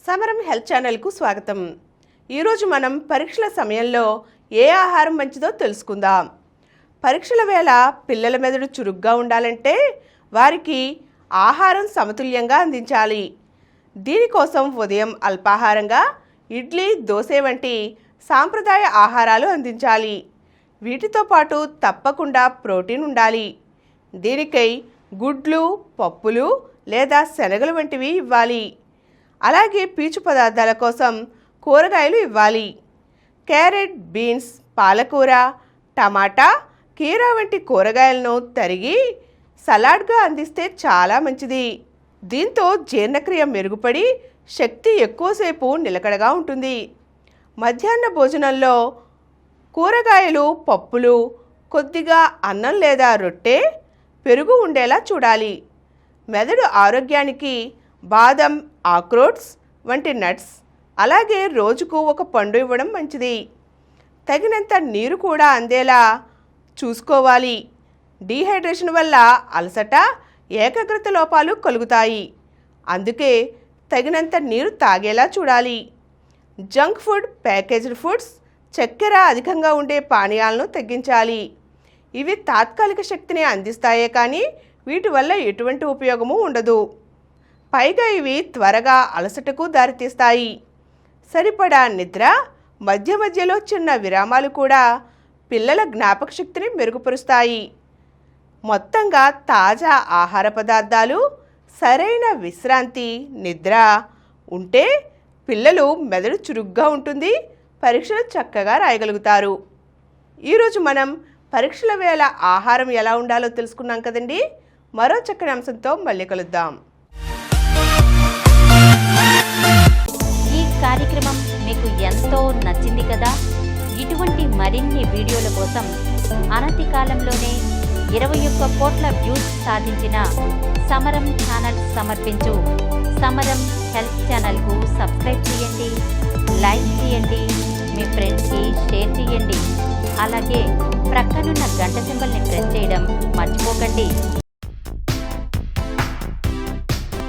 సమరం హెల్త్ ఛానల్కు స్వాగతం. ఈరోజు మనం పరీక్షల సమయంలో ఏ ఆహారం మంచిదో తెలుసుకుందాం. పరీక్షల వేళ పిల్లల మెదడు చురుగ్గా ఉండాలంటే వారికి ఆహారం సమతుల్యంగా అందించాలి. దీనికోసం ఉదయం అల్పాహారంగా ఇడ్లీ, దోశ వంటి సాంప్రదాయ ఆహారాలు అందించాలి. వీటితో పాటు తప్పకుండా ప్రోటీన్ ఉండాలి. దీనికై గుడ్లు, పప్పులు లేదా శనగలు వంటివి ఇవ్వాలి. అలాగే పీచు పదార్థాల కోసం కూరగాయలు ఇవ్వాలి. క్యారెట్, బీన్స్, పాలకూర, టమాటా, కీరా వంటి కూరగాయలను తరిగి సలాడ్గా అందిస్తే చాలా మంచిది. దీంతో జీర్ణక్రియ మెరుగుపడి శక్తి ఎక్కువసేపు నిలకడగా ఉంటుంది. మధ్యాహ్న భోజనంలో కూరగాయలు, పప్పులు, కొద్దిగా అన్నం లేదా రొట్టె, పెరుగు ఉండేలా చూడాలి. మెదడు ఆరోగ్యానికి బాదం, ఆక్రోట్స్ వంటి నట్స్, అలాగే రోజుకు ఒక పండు ఇవ్వడం మంచిది. తగినంత నీరు కూడా అందేలా చూసుకోవాలి. డీహైడ్రేషన్ వల్ల అలసట, ఏకాగ్రత లోపాలు కలుగుతాయి. అందుకే తగినంత నీరు తాగేలా చూడాలి. జంక్ ఫుడ్, ప్యాకేజ్డ్ ఫుడ్స్, చక్కెర అధికంగా ఉండే పానీయాలను తగ్గించాలి. ఇవి తాత్కాలిక శక్తిని అందిస్తాయే కానీ వీటి వల్ల ఎటువంటి ఉపయోగము ఉండదు. పైగా ఇవి త్వరగా అలసటకు దారితీస్తాయి. సరిపడా నిద్ర, మధ్య మధ్యలో చిన్న విరామాలు కూడా పిల్లల జ్ఞాపక శక్తిని మెరుగుపరుస్తాయి. మొత్తంగా తాజా ఆహార పదార్థాలు, సరైన విశ్రాంతి, నిద్ర ఉంటే పిల్లలు మెదడు చురుగ్గా ఉంటుంది, పరీక్షలు చక్కగా రాయగలుగుతారు. ఈరోజు మనం పరీక్షల వేళ ఆహారం ఎలా ఉండాలో తెలుసుకున్నాం కదండి. మరో చక్కని అంశంతో మళ్ళీ కలుద్దాం. ఈ కార్యక్రమం మీకు ఎంతో నచ్చింది కదా. ఇటువంటి మరిన్ని వీడియోల కోసం అనతి కాలంలోనే 21 కోట్ల వ్యూస్ సాధించిన సమరం ఛానల్ సమర్పించు సమరం హెల్త్ ఛానల్కు సబ్స్క్రైబ్ చేయండి, లైక్ చేయండి, మీ ఫ్రెండ్స్కి షేర్ చేయండి. అలాగే ప్రక్కనున్న గంట సింబల్ని ప్రెస్ చేయడం మర్చిపోకండి.